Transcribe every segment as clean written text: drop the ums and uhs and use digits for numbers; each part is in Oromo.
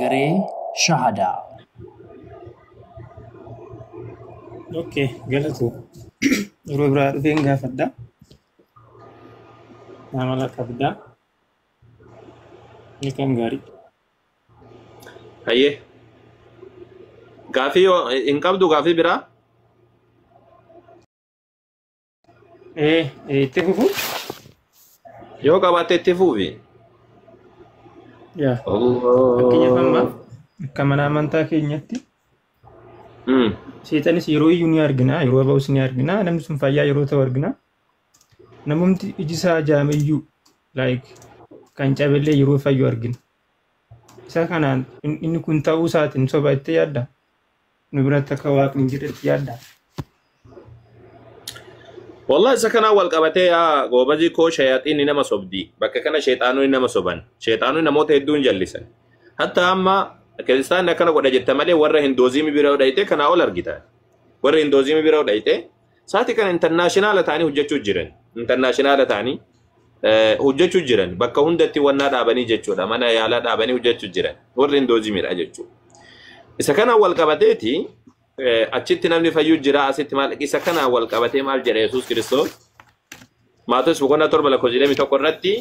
Garee Shahadaa. Okay, galatu. Yeroo biraa dhufeen gaafadha. Amala qabda. Ni kam gaarii. Hayyee. Gaafii hin qabdu gaafii biraa? Itti fufu? Yoo qabaatte itti fufi. Yaa. Fakkeenyaaf amma akka mana amantaa keenyatti seexanis yeroo iyyuu ni argina, yeroo ba'us ni argina, namni sun fayyaa yeroo ta'u argina. Namumti iji isaa jaamayyuu kan cabellee yeroo fayyu argina. Isa kanaan inni kun ta'uu isaatiin soba itti yaadda. Nu biratti akka waaqni hin jirretti yaadda. Wallahi isa kana wal qabatee yaa goobaji koo shayaaxiin nama sobdi. Bakka kana sheexaanonni nama soban. Sheexaanonni namoota hedduun jallisan. Hatta amma kiristaanni akkana godha jetta malee warra hindoozimii bira hodhayte kana ol argita. Warra hindoozimii bira hodhayte saati kana internaashinaala ta'anii hojjechuu jiran. Internaashinaala ta'anii hojjechuu jiran. Bakka hundatti wannaa dhaabanii jechuudha. Mana yaalaa dhaabanii hojjechuu jiran. Warra hindoozimiidha jechuudha. Isa kana wal qabateeti achitti namni fayyuu jira asitti maal isa kana wal qabatee maal jedha Yesuus Kiristoos Maatewos boqonnaa 7:21 irratti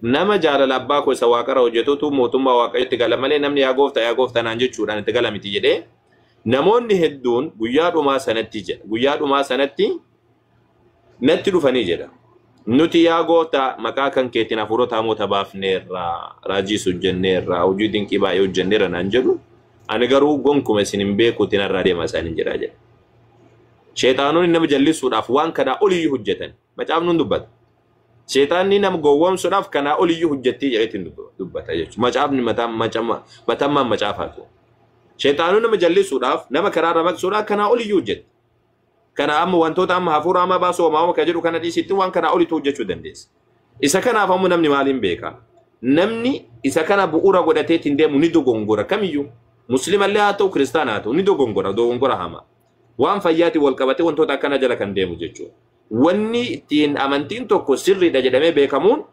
nama jaalala abbaa koo isa waaqara hojjetutu mootummaa waaqayyotti gala malee namni yaa gooftaa naan jechuudhaan itti gala miti jedhee namoonni hedduun guyyaa dhumaa sanatti natti dhufanii jedha nuti yaa gooftaa maqaa kan keetiin hafuurota hamoota baafneerra raajii hojjenneerra hojii dinqii baay'ee hojjenneerra naan jedhu ani garuu gonkuma isin hin beekuutiin irraa deemaa isaanii jira jedha. Sheexaanonni nama jallisuudhaaf waan kanaa oliyyuu hojjetan. Macaafni dubbata. Sheexaanni nama gowwoomsuudhaaf kanaa oliyyuu hojjettii jedheetiin dubbata jechuudha. Macaafni matammaan macaafaatu. Sheexaanonni nama jallisuudhaaf nama karaarra maqsuudhaaf kanaa oliyyuu hojjette. Kana amma wantoota amma hafuura amma baasuu homaa kan jedhu kana dhiisitti waan kanaa olitu hojjechuu dandeessa. Isa kanaaf ammoo namni maaliin beeka? Namni isa kana bu'uura godhateetiin deemu ni dogongora kamiyyuu. Muslima illee haa ta'u kiristaana haa ta'u ni dogongora hama. Waan fayyaati wal qabate wantoota akkana jala kan deemu jechuudha. Wanni ittiin amantiin tokko sirriidha jedhamee beekamuun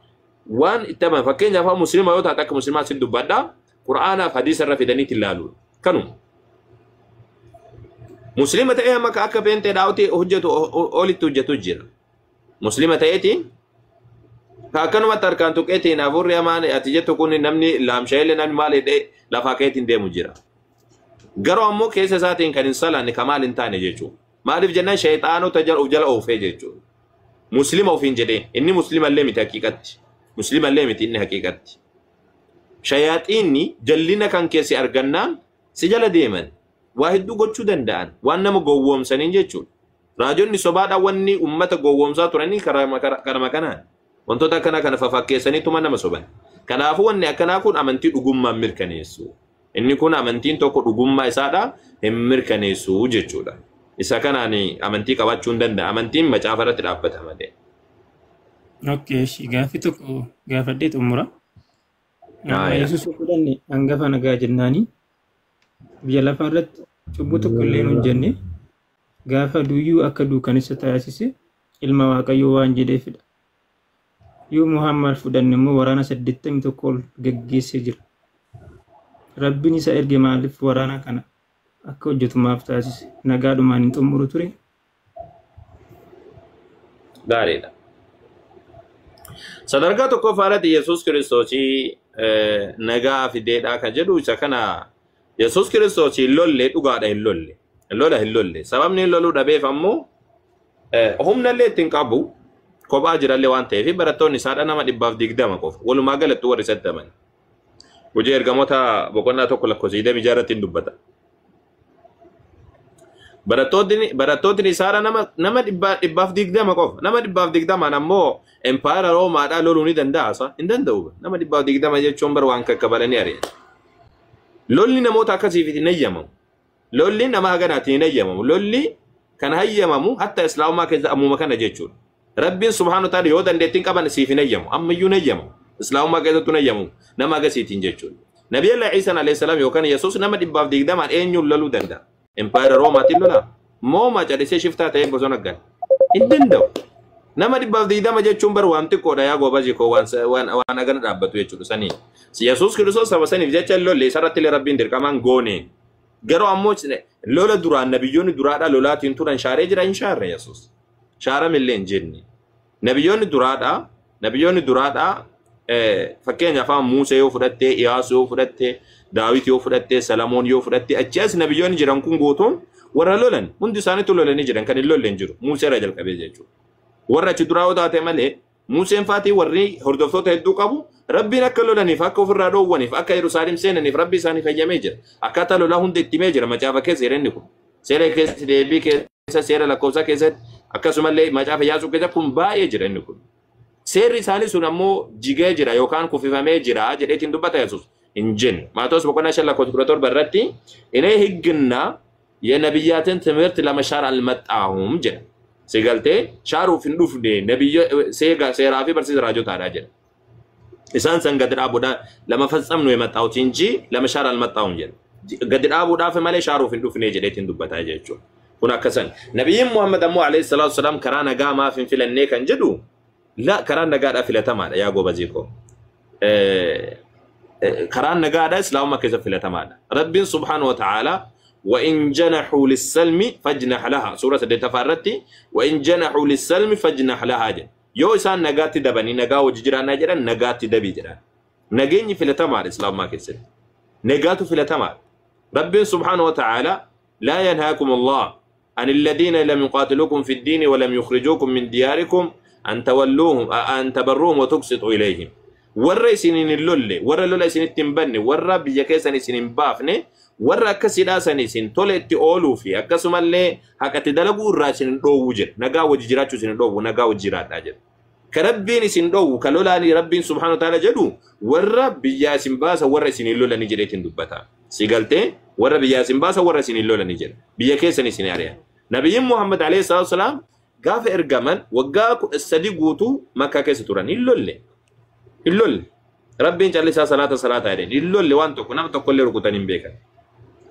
waan itti aman fakkeenyaaf muslima yoo taate akka muslimaa sin dubbadhaa Qur'aanaaf hadiisa irra fidanii ilaalu. Kanuma. Muslima ta'ee amma akka peenteedhaa hojjetu olitti hojjetu jira. Muslima ta'eetiin akkanumatti harkaan tuqeetiin hafuurri hamaan ati jettu kun namni laamsha'eellee namni maal hidhee lafaa keetiin deemu jira. Garuu ammoo keessa isaatiin kan hin salaanne kamaal hin taane jechuudha. Maaliif jennaan shayxaanota jala oofee jechuudha. Muslima ofiin jedhee inni muslima illee miti haqiiqatti. Muslima illee miti inni haqiiqatti. Shayaaxiinni jallina kan keessi argannaan si jala deeman. Waa hedduu gochuu danda'an. Waan nama gowwoomsaniin jechuudha. Raajonni sobaadhaan wanni uummata gowwoomsaa turanii karama kanaan. Wantoota akkana kana fafakkeessaniituma nama soban. Kanaafuu wanni akkanaa kun amantii dhugummaan mirkaneessu. Inni kun amantiin tokko dhugummaa isaadha hin mirkaneessu jechuudha. Isa kanaan amantii qabaachuu hin danda'a. Amantiin macaafa irratti dhaabbata malee. Okay, gaaffii tokko gaafadhee xumura. Yesuus fudhanne hangafa nagaa jennaanii biyya lafaa irratti cubbuu tokko illee hin hojjenne gaafa duuyyuu akka duukanessa taasise ilma waaqayyoo waan jedheefidha. Yoo Muhammad fudhanne immoo waraana 81 ol gaggeessee jira. Rabbiin isa erge maaliif waraana kana akka hojjetumaaf taasise nagaadhumaan hin xumuru ture? Gaariidha. Sadarkaa tokkoffaarratti Yesuus Kiristoosii nagaa fideedhaa kan jedhu isa kana Yesuus Kiristoosii lolle dhugaadha hin lolle. Hin lolle. Sababni hin loluu dhabeef ammoo humnallee ittiin qabu kophaa jirallee waan ta'eef barattoonni isaadha nama 120 qofa. Walumaa galatti warri 80. Hojii ergamoota boqonnaa tokko lakkoofsa 20 irratti hin dubbata. Barattoonni isaadha nama 120 qofa. Nama 120 ammoo empire Roomaadhaa loluu ni danda'a. Hin danda'u. Nama 120 jechuun bar waan kakkabalanii ari'an. Lolli namoota akkasiif hin hayyamamu. Lolli nama haganaatti hin hayyamamu. Lolli kan hayyamamu hatta islaamummaa keessa ammuma kana jechuudha. Rabbiin subhaanahu wa ta'ala yoo dandeettiin qaban siif hin hayyamu. Ammayyuu hin hayyamu. Islaamummaa keessatti hin hayyamu. Nama agasiitiin jechuudha. Nabi Allah Isa alayhi salam yookaan Yesuus nama 120 eenyuun loluu danda'a. Empire Roomaatiin lola. Moo macadisee shiftaa ta'ee bosona gal. Hin danda'u. nama dhibbaaf diidama jechuun bar waan xiqqoodha yaa goobazii koo waan agana dhaabbatu jechuudha sanii. Yesuus Kiristoos saba saniif jecha lolle isarratti illee rabbiin dirqamaan goone. Garuu ammoo lola duraan nabiyyoonni duraadhaa lolaatiin turan shaaree jira hin shaarre Yesuus. Shaaramillee hin jenne. Nabiyyoonni duraadhaa fakkeenyaaf Muusee yoo fudhattee, Iyaasuu yoo fudhattee, Daawit yoo fudhattee, Salamoon yoo fudhattee achi as nabiyyoonni jiran kun guutuun warra lolan hundi isaaniitu lolanii jiran kan hin lolle hin jiru. Muusee irraa jalqabee jechuudha. Warra achi duraa yoo taate malee Museen faatii warri hordoftoota hedduu qabu rabbiin akka lolaniif akka ofirraa dhoowwaniif akka Yerusaalem seenaniif rabbi isaanii fayyamee jira. Akkaataa lolaa hunda ittimee jira macaafa keessa jireenya kun. Seera keessa deebii keessa seera lakkoofsaa keessatti akkasumallee macaafa Iyyaasuu keessa kun baay'ee jira inni kun. Seerri isaanii sun ammoo jigee jira yookaan kuffifamee jira jedheetiin dubbata Yesuus hin jenne. Maatoos boqonnaa 5:17 irratti inni higgina የነብያትን ትምህርት ለመሻር አልመጣሁም ጀለ ሲገልቴ ሻሩፍ እንዱፍኔ ነብዩ ሴራፊ በርሲስ ራጆት አዳጀ ኢሳን ሰንገድራ ቦዳ ለመፈጸም ነው የመጣሁት እንጂ ለመሻር አልመጣሁም ጀለ ገድራ ቦዳ ፈማለ ሻሩፍ እንዱፍኔ ጀሌት እንዱበታ ጀቹ ሁና ከሰን ነብዩ መሐመድ አሙ አለይሂ ሰላቱ ሰላም ከራ ነጋ ማፍን ፍለኔ ከንጀዱ ላ ከራ ነጋ ዳ ፍለታ ማለ ያ ጎበዚኮ ከራ ነጋ ዳ እስላም ማከዘ ፍለታ ማለ ረቢን ሱብሃነሁ ወተዓላ وإن جنحوا للسلم فاجنح لها سورة التفارتي وإن جنحوا للسلم فاجنح لها جن يو إسان نغاتي دبني نغا وججران نجرا نغاتي دبي جران نغيني في التمار إسلام ما كسر نغاتو في التمار رب سبحانه وتعالى لا ينهاكم الله عن الذين لم يقاتلوكم في الدين ولم يخرجوكم من دياركم أن تولوهم أن تبروهم وتقسطوا إليهم ورّا سنين اللولي ورّا اللولي سنين تنبني ورّا بيكيسان سنين بافني warra akkasiidhaa saniisin tole itti ooluu fi akkasumallee haqatti dalaguu irraa isin dhoowwu jedha nagaa wajji jiraachuu isin dhoowwu nagaa wajji jiraadhaa jedha ka rabbiin isin dhoowwu ka lolaanii rabbiin subhaanahu wa ta'aala jedhu warra biyyaa isin baasa warra isin lolanii jedheetiin dubbata si galtee warra biyyaa isin baasa warra isin lolanii jedha biyya keessan isin ari'a nabiyyiin Muhammad alayhi salaatu wasalaam gaafa ergaman waggaa 13 guutuu makkaa keessa turan hin lolle rabbiin callisaa salaata jedheen hin lolle waan tokko nama tokkollee rukutan hin beekan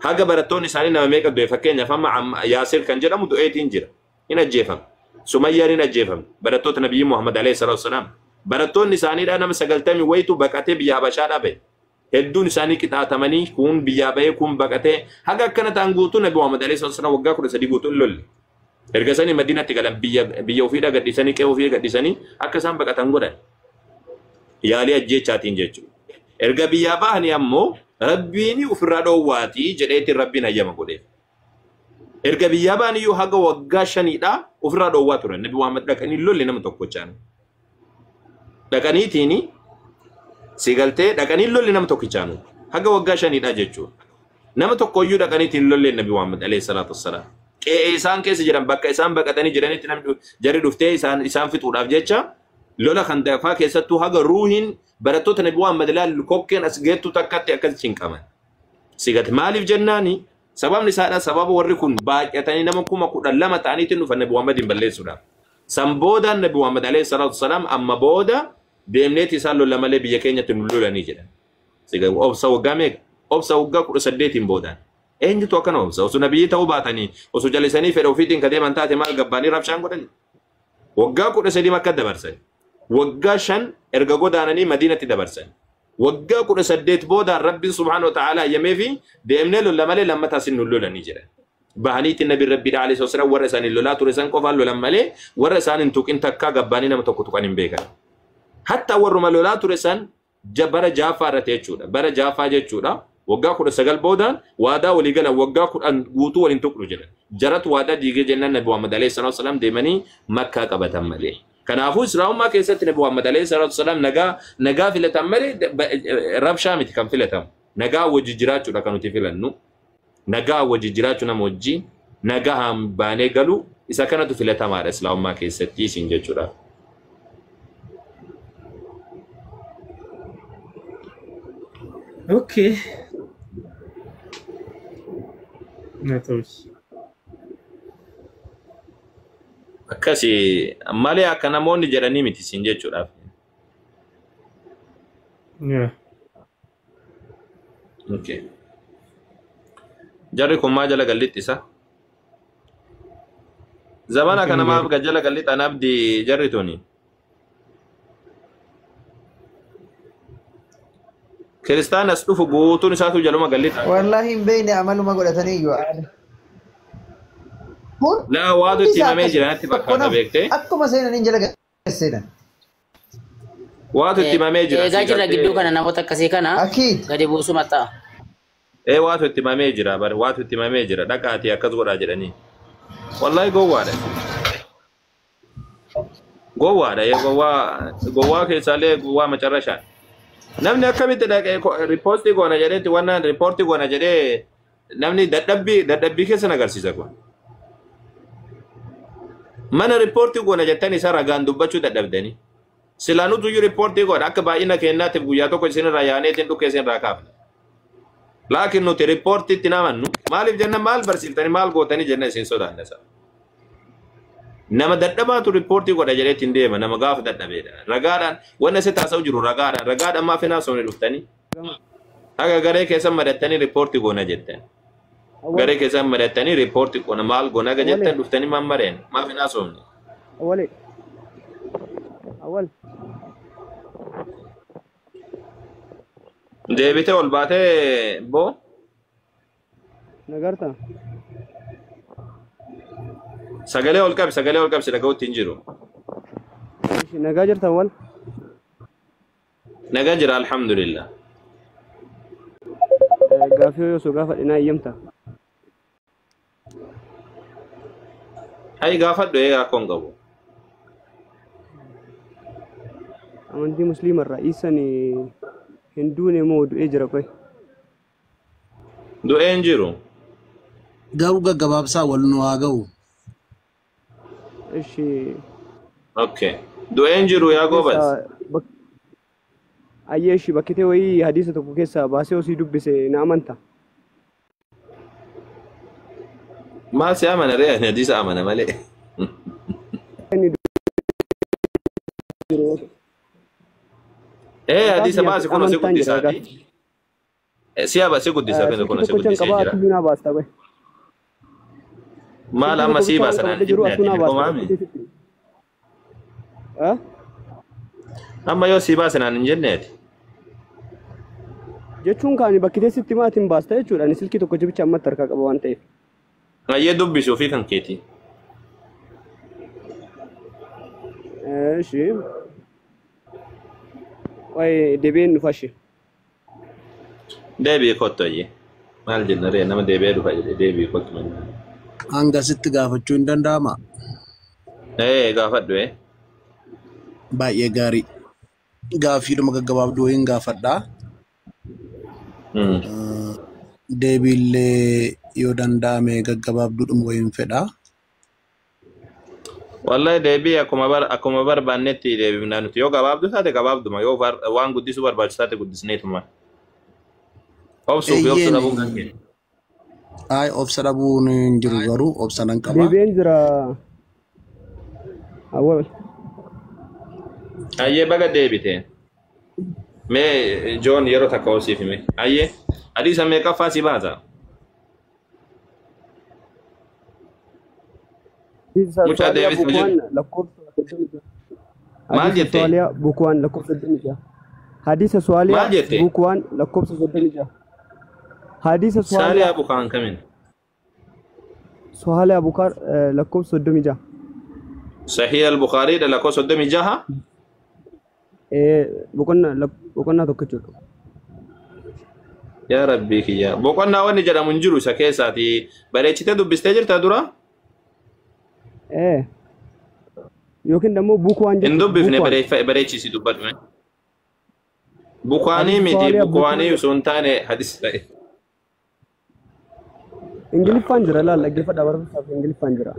haga barattoonni isaanii nama meeqa du'e fakkeenyaaf amma Yaasir kan jedhamu du'eetiin jira hin ajjeefam Sumayyaan hin ajjeefam barattoota nabiyyi Muhammad alayhi salaatu wasalaam barattoonni isaaniidha nama 90 wayitu baqatee biyya Habashaa dhabe hedduun isaanii qixaatamanii kun biyya ba'ee kun baqatee haga akkana ta'an guutuu nabi Muhammad alayhi salaatu wasalaam waggaa 13 guutuu lolle erga sanii Madiinaatti galan biyya ofiidha gadhiisanii qe'ee ofii gadhiisanii akka isaan baqatan godhan yaalii ajjeechaatiin jechuudha erga biyya bahanii ammoo rabbiini ufirraa dhoowwaati jedheeti rabbiin hayyama godhe erga biyya baanii yoo haga waggaa 5dha ufirraa dhoowwaa turan nabi Muhammad dhaqanii lolle nama tokkochaan dhaqaniitiini sigaltee dhaqanii lolle nama tokkichaan haga waggaa 5dha jechuudha nama tokkoyyuu dhaqaniitiin lolle nabi Muhammad alayhi salaatu wassalaam qe'ee isaan keessa jiran bakka isaan baqatanii jiranitti namni jarri dhuftee isaan fixuudhaaf jecha lola kan dafaa keessattuu haga ruuhin barattoota nabi Muhammad laal kokkeen as geettu takkatti akkas cinqaman sigat maaliif jennaani sababni isaadha sababa warri kun baay'atanii nama 12,000 ta'aniitiin dhufan nabi Muhammadin balleessuudhaaf san booda nabi Muhammad alayhi salaatu wasalaam amma booda deemneeti isaan lola malee biyya keenyatti nu lolanii jedhan sigat obsa waggaa meeqa obsa waggaa 18 boodaan eenyutu akkana obsa osoo nabiyyi ta'uu baatanii osoo jallisanii fedha ofiitiin ka deeman taate maal gabbaanii rabshaan godhani waggaa 13 makka dabarsan waggaa 5 erga godaananii Madiinatti dabarsan waggaa 18 booda rabbiin subhaanahu wa ta'aala hayyamee fi deemnee lola malee lammataa sin lolanii jedhan bahaniitti nabi rabbi alayhi wasallam warra isaanii lolaa ture san qofaan lolan malee warra isaanii tuqin takkaa gabbaanii nama tokko tuqan hin beekan hatta warruma lolaa ture san bara Jaaffaa irratti jechuudha bara Jaaffaa jechuudha waggaa 19 booda waadaa walii galan waggaa 10 guutuu waliin tuqru jedhan jaratu waadaa diigee jennaan nabi Muhammad alayhi wasallam deemanii makkaa qabatan malee kanaafuu islaamummaa keessatti nabi Muhammad alayhi salaatu wasalaam nagaa filatan malee rabshaa miti kan filatamu nagaa wajji jiraachuudha kan nuti filannu nagaa wajji jiraachuu nama wajji nagaa baanee galu isa kanatu filatamaadha islaamummaa keessatti isin jechuudha. Okay. Natos. Akkasi malee akka namoonni jedhanii miti isin jechuudhaaf. Yeah. Okay. Jarri kun maa jala gallitti isa? زمانك Akka أنا ما nagaadha. أبقى جلك اللي أنا أبدي جريتوني كريستان أسلوف قوتون ساتو جلوما قال لي والله بين عملوا ما قلت أنا kun لا وادو hundi isaa تيمامي akkasuma جرانتي tokko بكاتا nama بيكتي akkuma seenan hin jala seenan وادو تيمامي جرا eegaa jirra gidduu kana namoota akkasii kana akiid gadi buusuma ta'a. إيه واتو تيمامي جرا بر واتو تيمامي جرا دكاتي أكاد ولا جراني والله قوة ده يا قوة كيسالي قوة ما ترشان namni akkamitti dhaqee riippoortii goona jedheetti waan riippoortii goona jedhee namni dadhabbii keessa agarsiisa kun mana riippoortii goona jettan isa ragaan dubbachuu dadhabdanii silaanutu iyyuu riippoortii goona akka baay'ina kennaatiif guyyaa tokko isin irraa yaaneetiin dhukkee isin irraa kaafne laakiin nuti riippoortiitti namannu maaliif jenna maal barsiiftanii maal gootanii jenna isin sodaannasa nama dadhabaatu riippoortii godha jedheetiin deema nama gaafa dadhabeedha ragaadhaan wanna isa taasa'u jiru ragaadhaan maaf hinaa soomne dhuftanii haga garee keessan madattanii riippoortii goona jettan garee keessan madattanii riippoortii goona maal goona haga jettan dhuftanii mammareen maaf hinaa soomne أولي أول deebite ol baatee boo نقرتها sagalee ol qabsi dhaga'utti hin jiru نقاجرت أول nagaa jira alhamdulillah قافيو يوسو قافة إنا يمتا hay gaafadhu eegaa akkoon qabu أمانتي مسلمة الرئيساني هندوني مود إجرا كوي du'ee hin jiru Ga'u gaggabaabsaa wal nu haa ga'u. إيش okay du'ee hin jiru yaa goobas أيش بكتة وهي حديثة تقول كيسا باسه وسيدو بس نامنتا maal si amana ree ani hadiisa amana malee hadiisa baasi kun si guddisaati siya si guddisa kun si guddisee jira أتونا باستا كوي maal amma sii baasanaan jibneeti komaami amma yoo sii baasanaan hin jenneeti jechuun kaani bakkitee sitti maatiin baasta jechuudha ani silkii tokko jibicha amma tarkaa qaba waan ta'eef ayyee dubbisuu fi kan keeti እሺ ወይ ደቤን ፋሽ deebii kottu ayyee maal jenna ree nama deebi'ee dhufa jedhee deebii kottu manna Hanga sitti gaafachuu hin danda'ama. gaafadhu Baay'ee gaarii. Gaaffiidhuma gaggabaabduu hin gaafadhaa. Deebiillee yoo danda'ame gaggabaabduudhuma wayiin fedhaa. wallahi deebii akkuma barbaannetti deebifnaa nuti yoo gabaabdu taate gabaabduma yoo waan guddisuu barbaachisu taate guddisneetuma obsuuf dhabuun kan kennu Ay obsa dhabuun hin jiru garuu obsa nan qaba. ደቤን ዝራ አወል ayyee baga deebite mee joon yeroo takka hoosiif hime ayyee hadiisa meeqaffaa si baasa mucaa deebis maal jette سواليا بوكوان لكوب صدمجا حديث سواليا maal jette بوكوان لكوب صدمجا حديث saalee سواليا abukaan kamin سواليا بوكار لكوب صدمجا sahih al-bukhari da lakoo 36 بوكنا توكچو yaa rabbii kiyya boqonnaa wanni jedhamu hin jiru isa keessaati bareechitee dubbistee jirta dura يوكن دمو بوكوان hin dubbifne bareechisi dubbadhu bukaanii miti bukaanii osoo hin taane hadis ta'e انجليفان جرا لا لغيفا دبر صاف انجليفان جرا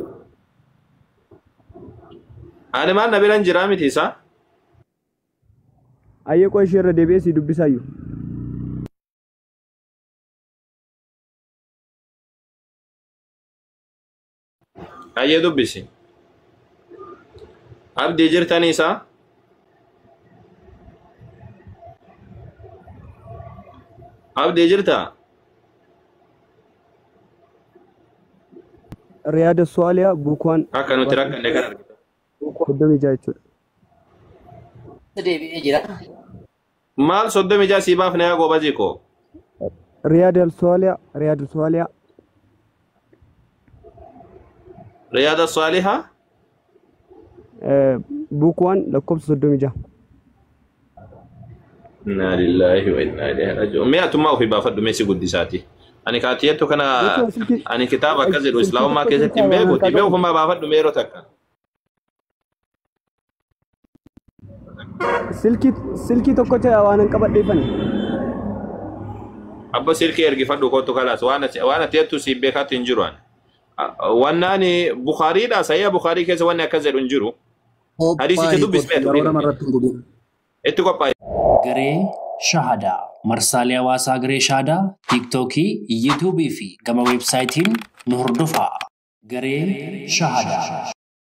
ani maal na biran jiraa miti isaa ايي كو شير دبيسي دبسايو ayyee dubbisi abdii jirtanii isaa abdii jirta رياض السواليا بوكوان Akka nuti rakkanne kan argitan. قدامي جاي تشول Deebi'ee jira. Maal 36 sii baafne yaa goobazii koo? رياض السواليا رياض السواليا Riyaada Saalihaa? بوكوان لكم قدامي جا Inna lillahi wa inna ilaihi raji'un. Mee atummaa ofii baafadhu mee si guddisaati. Ani kaatiyattu kana ani kitaaba akkas jedhu islaamummaa keessatti hin beekuuti. Mee ofumaa baafadhu mee yeroo takka. silkii tokkocha waan an qabadhe fan Abba silkii ergifadhu kootu kalaas waan ati jettu si beekaatti hin jiru ani. Wannaani Bukhariidha sayya Bukharii keessa wanni akkas jedhu hin jiru. Hadiisichi dubbismeetu. Itti qophaa'e. Garee Shahadaa marsaalee hawaasaa Garee Shahadaa tiiktookii, yuutuubii fi gama weebsaayitiin nu hordofaa. Garee Shahadaa.